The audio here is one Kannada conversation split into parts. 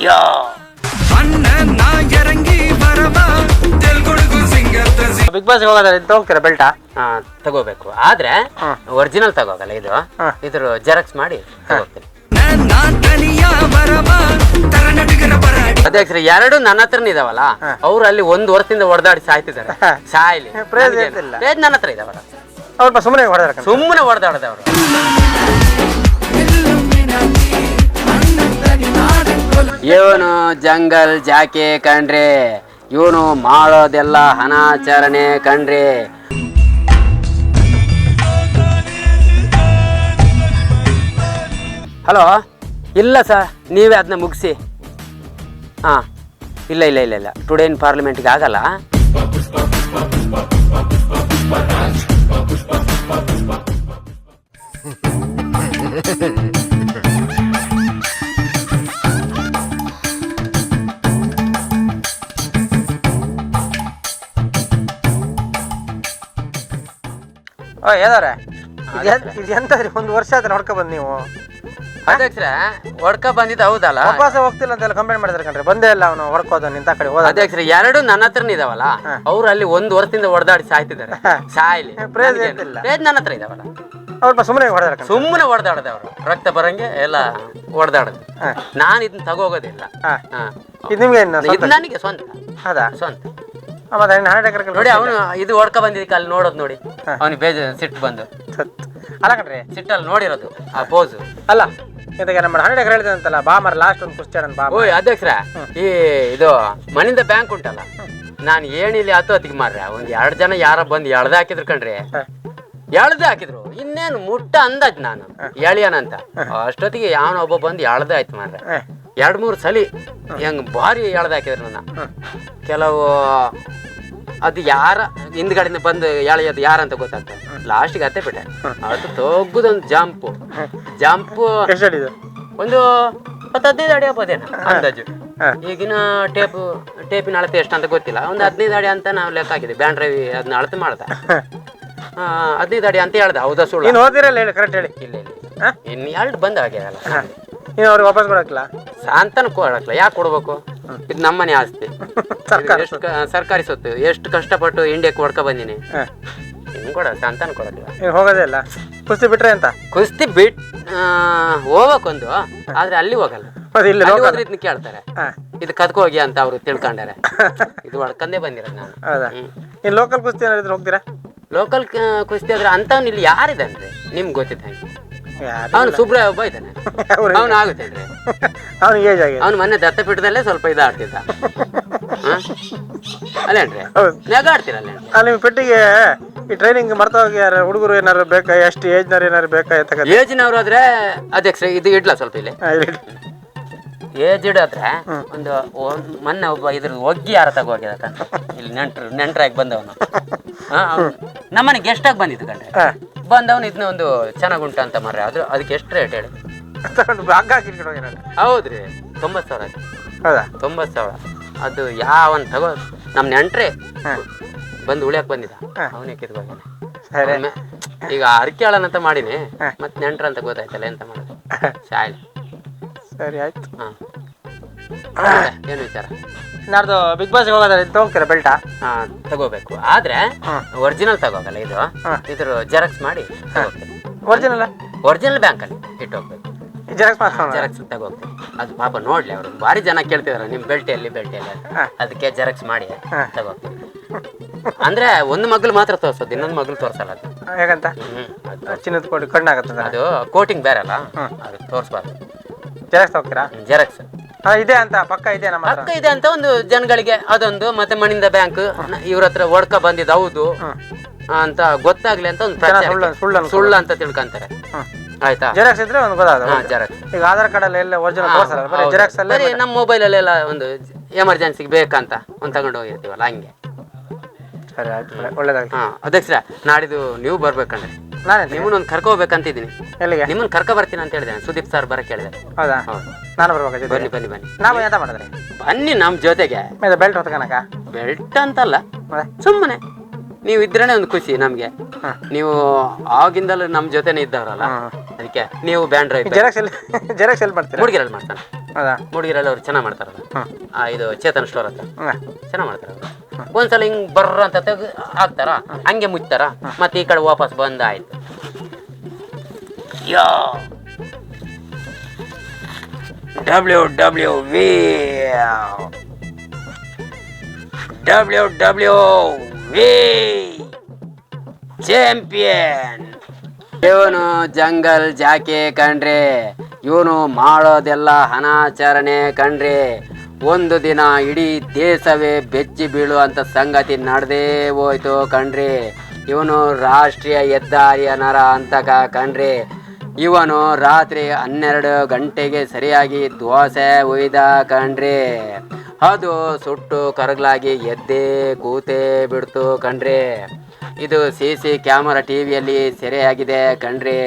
ಯೋ ಬಿಗ್ ಬಾಸ್ ಹೋಗೋದ್ರೆ ಹೋಗ್ತೀರಾ ಬೆಲ್ಟಾ? ತಗೋಬೇಕು, ಆದ್ರೆ ಒರಿಜಿನಲ್ ತಗೋಗಲ್ಲ. ಇದ್ರ ಜೆರಾಕ್ಸ್ ಮಾಡಿ ತಗೋತೀನಿ. ಅಧ್ಯಕ್ಷರು ಎರಡು ನನ್ನ ಹತ್ರನೇ ಇದಾವಲ್ಲ, ಅವ್ರು ಅಲ್ಲಿ 1 ವರ್ಷದಿಂದ ಹೊಡೆದಾಡಿ ಸಾಯ್ತಿದ್ದಾರೆ. ಸಾಯ್ಲಿ, ನನ್ನ ಹತ್ರ ಇದಾವಲ್ಲ, ಅವ್ರು ಸುಮ್ಮನೆ ಹೊಡೆದಾಡದವ್ರು. ಇವನು ಜಂಗಲ್ ಜಾಕೆ ಕಣ್ರಿ, ಇವನು ಮಾಡೋದೆಲ್ಲ ಅನಾಚರಣೆ ಕಣ್ರಿ. ಹಲೋ, ಇಲ್ಲ ಸರ್, ನೀವೇ ಅದನ್ನ ಮುಗಿಸಿ. ಹಾಂ, ಇಲ್ಲ ಟುಡೇ ಇನ್ ಪಾರ್ಲಿಮೆಂಟ್ಗೆ ಆಗಲ್ಲ. ಏನಾರೆ ಇದು ಎಂತದ್ರಿ? 1 ವರ್ಷ ಆದ್ರೆ ಹೊಡ್ಕೊ ಬಂದ್ ನೀವು. ಅಧ್ಯಕ್ಷರ ಹೊಡ್ಕ ಬಂದಿದ್ದು ಹೌದಲ್ಲ, ವಾಪಸ್ ಹೋಗ್ತಿಲ್ಲ ಅಂತೆಲ್ಲ ಕಂಪ್ಲೇಂಟ್ ಮಾಡಿದ್ರೆ ಕಣ್ರಿ. ಬಂದೇ ಇಲ್ಲ ಅವನು ಹೊಡ್ಕೋದು, ನಿಂತ ಕಡೆ ಹೋದ. ಅಧ್ಯಕ್ಷರ ಎರಡು ನನ್ನ ಹತ್ರನೇ ಇದಾವಲ್ಲ, ಅವ್ರು ಅಲ್ಲಿ 1 ವರ್ಷದಿಂದ ಹೊಡೆದಾಡಿ ಸಾಯ್ತಿದ್ದಾರೆ. ಸಾಯ್ಲಿ, ನನ್ನ ಹತ್ರ ಇದಾವಲ್ಲ, ಅವ್ರು ಸುಮ್ಮನೆ ಹೊಡೆದಾಡದವ್ರು. ರಕ್ತ ಬರಂಗೆ ಎಲ್ಲ ಹೊಡೆದಾಡದು. ನಾನು ಇದನ್ನ ತಗೋಗೋದಿಲ್ಲ. ಇದು ನಿಮ್ಗೆ ನನಗೆ ಸ್ವಂತ. ಸ್ವಂತ ನೋಡಿ. ಅವನು ಇದು ಹೊಡ್ಕ ಬಂದಿದ್ದಕ್ಕೆ ಅಲ್ಲಿ ನೋಡೋದು ನೋಡಿ, ಅವನಿಗೆ ಸಿಟ್ಟು ಬಂದು. ಅಲ್ಲ ಕಣ್ರಿ, ಸಿಟ್ಟಲ್ಲಿ ನೋಡಿರೋದು ಆ ಪೋಸು ಅಲ್ಲ. ನಮ್ಮ 100 ಎಕರೆ ಹೇಳಿದೆ ಅಂತಲ್ಲ, ಬಾ ಮರ ಲಾಸ್ಟ್ ಒಂದು ಕುಸ್ತಿ ಬಾ. ಓಯ್ ಅಧ್ಯಕ್ಷರ, ಇದು ಮನಿಂದ ಬ್ಯಾಂಕ್ ಉಂಟಲ್ಲ, ನಾನು ಏನಿಲ್ಲ 10 ಮಾರ್ರೆ, ಒಂದ್ 2 ಜನ ಯಾರ ಬಂದು ಎಳ್ದ ಹಾಕಿದ್ರು ಕಣ್ರಿ. ಎಳ್ದ ಹಾಕಿದ್ರು, ಇನ್ನೇನು ಮುಟ್ಟ ಅಂದಾಜ್ ನಾನು ಎಳಿಯನಂತ. ಅಷ್ಟೊತ್ತಿಗೆ ಯಾವನ ಒಬ್ಬ ಬಂದು ಎಳ್ದ ಆಯ್ತು ಮಾರ್ರೆ. 2-3 ಸಲಿ ಹೆಂಗ್ ಭಾರಿ ಎಳ್ದ ಹಾಕಿದ್ರು ನನ್ನ. ಕೆಲವು ಅದು ಯಾರ ಹಿಂದ್ಗಡೆಯಿಂದ ಬಂದು ಎಳೆಯೋದು ಯಾರಂತ ಗೊತ್ತಾಗ್ತದೆ. ಲಾಸ್ಟಿಗೆ ಅತ್ತೆ ಬಿಟ್ಟೆ, ಅದು ತೊಗ್ಗುದೊಂದು ಜಂಪು ಒಂದು 10-15 ಅಡಿ ಆಗ್ಬೋದೇನ ಅಂದಾಜು. ಈಗಿನ ಟೇಪಿನ ಅಳತೆ ಎಷ್ಟು ಅಂತ ಗೊತ್ತಿಲ್ಲ, ಒಂದು 15 ಅಡಿ ಅಂತ ನಾವು ಲೆಕ್ಕ ಹಾಕಿದ್ವಿ. ಬ್ಯಾಂಡ್ ರವಿ ಅದನ್ನ ಅಳತೆ ಮಾಡ್ದ. 15 ಅಡಿ ಅಂತ ಹೇಳ್ದ. ಹೌದಾ ಸುಳ್ಳು? ಇಲ್ಲ ಇನ್ನು 2 ಬಂದ ಆಗ್ಯಾಗಲ್ಲ. ಅವ್ರಿಗೆ ವಾಪಸ್ ಕೊಡಕ್ಲ ಅಂತಾನು ಕೊಡಕ್ಲ. ಯಾಕೆ ಕೊಡ್ಬೇಕು? ಇದು ನಮ್ಮನೆ ಆಸ್ತಿ, ಸರ್ಕಾರಿ ಸ್ವತ್ತು. ಎಷ್ಟು ಕಷ್ಟಪಟ್ಟು ಇಂಡಿಯಾಕ್ಕೆ ಹೊಡ್ಕೊ ಬಂದಿನಿ. ಇನ್ನು ಕೊಡ ಅಂತಾನು ಕೊಡಕ್ಲ. ಹೋಗೋದೇ ಇಲ್ಲ. ಕುಸ್ತಿ ಬಿಟ್ರೆ ಅಂತ ಕುಸ್ತಿ ಹೋಗ್ಬೇಕೊಂದು, ಆದ್ರೆ ಅಲ್ಲಿ ಹೋಗಲ್ಲ. ಹೋದ್ರೆ ಇದನ್ನ ಕೇಳ್ತಾರೆ, ಇದು ಕದ್ಕೊ ಹೋಗಿ ಅಂತ ಅವ್ರು ತಿಳ್ಕೊಂಡಾರೆ. ಇದು ಹೊಡ್ಕಂದೇ ಬಂದಿರೋದು ನಾನು. ಹೌದಾ? ಲೋಕಲ್ ಕುಸ್ತಿ ಏನಾದ್ರು ಹೋಗ್ತೀರಾ? ಲೋಕಲ್ ಕುಸ್ತಿ ಆದ್ರೆ ಅಂತವ್ನು ಇಲ್ಲಿ ಯಾರಿದ್ದಾನ್ರಿ ನಿಮ್ಗೆ ಗೊತ್ತಿದ್ದಂಗೆ? ಅವನು ಸುಬ್ರ ಒಬ್ಬ ಇದ್ದಾನೆ, ಅವನು ಆಗುತ್ತೇನ್ರಿ? ಅವನು ಮೊನ್ನೆ ದತ್ತಪೀಠದಲ್ಲೇ ಸ್ವಲ್ಪ ಇದಾಡ್ತಿದ್ದ. ಅಲ್ಲೇನ್ರಿ ನೆಗಾಡ್ತೀರಲ್ಲ? ನಿಮ್ಮ ಪೆಟ್ಟಿಗೆ ಈ ಟ್ರೈನಿಂಗ್ ಮಾಡ್ತಾ ಹೋಗಿ ಯಾರು ಹುಡುಗರು ಏನಾರು ಬೇಕಾ? ಎಷ್ಟು ಏಜ್ನವ್ರು ಏನಾರು ಬೇಕಾ? ಏಜ್ನವ್ರು ಆದ್ರೆ ಅಧ್ಯಕ್ಷ ಇದು ಇಡ್ಲಾ ಸ್ವಲ್ಪ ಇಲ್ಲಿ. ಏಜ್ಡ್ ಆದ್ರೆ ಒಂದು ಮೊನ್ನೆ ಒಬ್ಬ ಇದ್ರ ಒಗ್ಗಿ ಯಾರ ತಗೋಗ್ಯದ ಇಲ್ಲಿ ನೆಂಟ್ರಾಗಿ ಬಂದವನು. ನಮ್ಮನೆ ಗೆಸ್ಟ್ ಆಗಿ ಬಂದಿದ್ದು ಕಂಡ್ರೆ ಬಂದವನು ಇದನ್ನ ಒಂದು ಚೆನ್ನಾಗುಂಟ ಅಂತ ಮಾರ್ರೆ. ಆದ್ರೆ ಅದಕ್ಕೆ ಎಷ್ಟು ರೇಟ್ ಹೇಳಿ? ಹೌದ್ರಿ, 90,000. 90,000. ಅದು ಯಾವನ್ ತಗೋ ನಮ್ ನೆಂಟ್ರೆ ಬಂದು ಉಳಿಯಕ್ ಬಂದಿದ್ದ, ಅವನೇ ಕಿತ್ಕೋಗ್ಯಾನೆ. ಈಗ ಅರ್ಕೆ ಹೇಳನಂತ ಮಾಡಿನಿ, ಮತ್ತೆ ನೆಂಟ್ರ ಅಂತ ಗೊತ್ತಾಯ್ತಲ್ಲ ಎಂತ ಮಾಡೋದು. ಶಾಲೆ ಸರಿ ಆಯ್ತು. ಏನು ವಿಚಾರ? ನಾಡ್ದು ಬಿಗ್ ಬಾಸ್ ಹೋಗೋದ್ರೆ ಹೋಗ್ತೀರಾ ಬೆಲ್ಟಾ? ತಗೋಬೇಕು, ಆದ್ರೆ ಒರಿಜಿನಲ್ ತಗೋಗಲ್ಲ. ಇದ್ರ ಜೆರಾಕ್ಸ್ ಮಾಡಿ ತಗೋಗ್ತೀನಿ. ಒರಿಜಿನಲ್ ಬ್ಯಾಂಕಲ್ಲಿ ಇಟ್ಟು ಹೋಗ್ಬೇಕು. ಜೆರಾಕ್ಸ್ ತಗೋಗ್ತೀನಿ. ಅದು ಪಾಪ ನೋಡ್ಲಿ, ಅವರು ಭಾರಿ ಜನ ಕೇಳ್ತಿದಾರೆ ನಿಮ್ ಬೆಲ್ಟೆಯಲ್ಲಿ ಅದಕ್ಕೆ ಜೆರಾಕ್ಸ್ ಮಾಡಿ ತಗೋಗ್ತೀನಿ. ಅಂದ್ರೆ ಒಂದು ಮಗ್ಳು ಮಾತ್ರ ತೋರ್ಸೋದು, ಇನ್ನೊಂದು ಮಗ್ಳು ತೋರ್ಸಲ್ಲ. ಅದು ಹೇಗಂತ? ಚಿನ್ನದ ಕೋಟಿ ಕಣ್ಣಾಗತ್ತದ. ಅದು ಕೋಟಿಂಗ್ ಬೇರೆ ಅಲ್ಲ, ಅದು ತೋರ್ಸ್ಬಾರ್ದು. ಜೆರಾಕ್ಸ್ ಹೋಗ್ತೀರಾ? ಜೆರಾಕ್ಸ್ ಇದೆ ಅಂತ ಪಕ್ಕ ಇದೆ, ನಮ್ಮ ಪಕ್ಕ ಇದೆ ಅಂತ ಒಂದು ಜನಗಳಿಗೆ ಅದೊಂದು, ಮತ್ತೆ ಮಣಿಂದ ಬ್ಯಾಂಕ್ ಇವ್ರ ಹತ್ರ ಹೊಡ್ಕ ಬಂದಿದ್ದು ಹೌದು ಅಂತ ಗೊತ್ತಾಗ್ಲಿ ಅಂತ ಒಂದು ಸುಳ್ಳು ಅಂತ ತಿಳ್ಕೊಂತಾರೆ. ಆಯ್ತಾ? ಜೆರಾಕ್ಸ್ ಇದ್ರೆ ಒಂದು ಗೊತ್ತಾಗ. ಜೆರಾಕ್ಸ್ ಈಗ ಆಧಾರ್ ಕಾರ್ಡ್ ಅಲ್ಲಿ ಎಲ್ಲ ಒರಿಜಿನಲ್ ತೋರ್ಸಲ್ಲ, ಬರೀ ಜೆರಾಕ್ಸ್ ಅಲ್ಲಿ. ನಮ್ಮ ಮೊಬೈಲ್ ಅಲ್ಲೆಲ್ಲ ಒಂದು ಎಮರ್ಜೆನ್ಸಿಗೆ ಬೇಕಂತ ಒಂದು ತಗೊಂಡು ಹೋಗಿರ್ತೀವಲ್ಲ, ಹಂಗೆ. ಸರಿ ಆಯ್ತು, ಒಳ್ಳೇದಾಗಿ. ಅಧ್ಯಕ್ಷರ, ನಾಡಿದ್ದು ನೀವು ಬರ್ಬೇಕಂದ್ರೆ ನಿಮ್ಮನ್ನೊಂದು ಕರ್ಕೋಬೇಕಂತಿದ್ದೀನಿ. ಎಲ್ಲಿಗೆ? ನಿಮ್ಮನ್ನ ಕರ್ಕೊ ಬರ್ತೀನಿ ಅಂತ ಹೇಳಿದೆ. ಸುದೀಪ್ ಸರ್ ಬರಕ್ಕೆ ಹೇಳಿದೆ. ಹೌದಾ? ನಾನು ಬರ್ಬೇಕು. ಬನ್ನಿ. ನಾವು ಎಂತ ಮಾಡಿದ್ರಿ? ಬನ್ನಿ ನಮ್ ಜೊತೆಗೆ. ಬೆಲ್ಟ್ ಹೊತ್ಕನಕ? ಬೆಲ್ಟ್ ಅಂತಲ್ಲ, ಸುಮ್ಮನೆ ನೀವು ಇದ್ರೇನೆ ಒಂದು ಖುಷಿ ನಮ್ಗೆ. ನೀವು ಆಗಿಂದಲೂ ನಮ್ಮ ಜೊತೆನೇ ಇದ್ದವ್ರಲ್ಲ, ಅದಕ್ಕೆ ನೀವು ಬ್ಯಾಂಡ್ ಡ್ರೈವ್ ಜೆರಾಕ್ಸ್ ಎಲ್ಲಿ ಮಾಡ್ತೀರಾ? ಮೂಡಿಗೆರೆಯಲ್ಲಿ ಮಾಡ್ತಾನೆ. ಹೌದಾ? ಮೂಡಿಗೆರೆಯಲ್ಲಿ ಅವ್ರು ಚೆನ್ನಾಗಿ ಮಾಡ್ತಾರಲ್ಲ, ಇದು ಚೇತನ್ ಸ್ಟೋರ್ ಹತ್ರ ಚೆನ್ನಾಗಿ ಮಾಡ್ತಾರ. ಒಂದ್ಸಲ ಹಿಂಗ್ ಬರ್ರ ಅಂತ ತೆಗ್ದು ಹಾಕ್ತಾರ, ಹಂಗೆ ಮುಚ್ತಾರ, ಮತ್ತೆ ಈ ಕಡೆ ವಾಪಸ್ ಬಂದ ಆಯ್ತು. WWE champion. ಇವನು ಜಂಗಲ್ ಜಾಕೆ ಕಣ್ರಿ, ಇವನು ಮಾಡೋದೆಲ್ಲ ಅನಾಚರಣೆ ಕಣ್ರಿ. ಒಂದು ದಿನ ಇಡೀ ದೇಶವೇ ಬೆಚ್ಚಿ ಬೀಳುವಂಥ ಸಂಗತಿ ನಡೆದೇ ಹೋಯ್ತು ಕಣ್ರಿ. ಇವನು ರಾಷ್ಟ್ರೀಯ ಹೆದ್ದಾರಿಯ ನರ ಅಂತಕ ಕಣ್ರಿ. ಇವನು ರಾತ್ರಿ 12 ಗಂಟೆಗೆ ಸರಿಯಾಗಿ ದೋಸೆ ಒಯ್ದ ಕಣ್ರಿ. ಅದು ಸುಟ್ಟು ಕರಗಲಾಗಿ ಎದ್ದೇ ಕೂತೇ ಬಿಡ್ತು ಕಣ್ರಿ. ಇದು CC ಕ್ಯಾಮರಾ ಟಿವಿಯಲ್ಲಿ ಸೆರೆಯಾಗಿದೆ ಕಣ್ರಿ.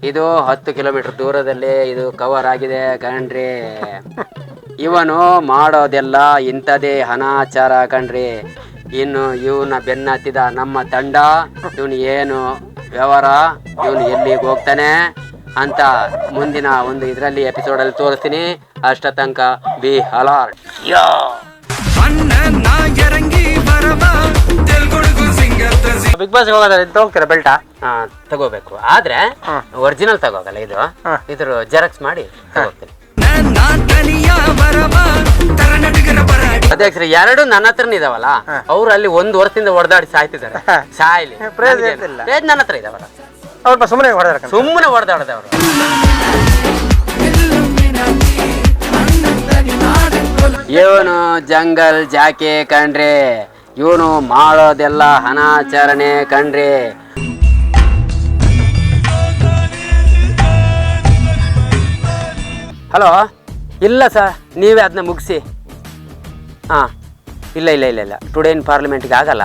ಇದು 10 ಕಿಲೋಮೀಟರ್ ದೂರದಲ್ಲಿ ಇದು ಕವರ್ ಆಗಿದೆ ಕಣ್ರಿ. ಇವನು ಮಾಡೋದೆಲ್ಲ ಇಂಥದೇ ಅನಾಚಾರ ಕಣ್ರಿ. ಇನ್ನು ಇವನ ಬೆನ್ನತ್ತಿದ ನಮ್ಮ ತಂಡ, ಇವನು ಏನು ವ್ಯವಹಾರ, ಇವನು ಎಲ್ಲಿಗೆ ಹೋಗ್ತಾನೆ ಅಂತ ಮುಂದಿನ ಒಂದು ಇದರಲ್ಲಿ ಎಪಿಸೋಡಲ್ಲಿ ತೋರಿಸ್ತೀನಿ. ಅಷ್ಟ ತನಕ ಬಿ ಅಲರ್ಟ್. ಬಿಗ್ ಬಾಸ್ ಹೋಗೋದ್ರೆ ಹೋಗ್ತೀರಾ ಬೆಲ್ಟಾ? ತಗೋಬೇಕು, ಆದ್ರೆ ಒರಿಜಿನಲ್ ತಗೋಗಲ್ಲ. ಇದು ಇದ್ರ ಜೆರಾಕ್ಸ್ ಮಾಡಿ ತಗೋತೀನಿ. ಅಧ್ಯಕ್ಷರು 2 ನನ್ನ ಹತ್ರನೇ ಇದಾವಲ್ಲ, ಅವ್ರು ಅಲ್ಲಿ 1 ವರ್ಷದಿಂದ ಹೊಡೆದಾಡಿ ಸಾಯ್ತಿದ್ದಾರೆ. ಸಾಯ್ಲಿ, ನನ್ನ ಹತ್ರ ಇದಾವಲ್ಲ, ಅವ್ರು ಸುಮ್ಮನೆ ಸುಮ್ಮನೆ ಹೊಡೆದಾಡದವ್ರು. ಇವನು ಜಂಗಲ್ ಜಾಕೆ ಕಣ್ರಿ, ಇವನು ಮಾಡೋದೆಲ್ಲ ಅನಾಚರಣೆ ಕಣ್ರಿ. ಹಲೋ, ಇಲ್ಲ ಸರ್, ನೀವೇ ಅದನ್ನ ಮುಗಿಸಿ. ಹಾಂ, ಇಲ್ಲ ಟುಡೇ ಇನ್ ಪಾರ್ಲಿಮೆಂಟ್ಗೆ ಆಗಲ್ಲ.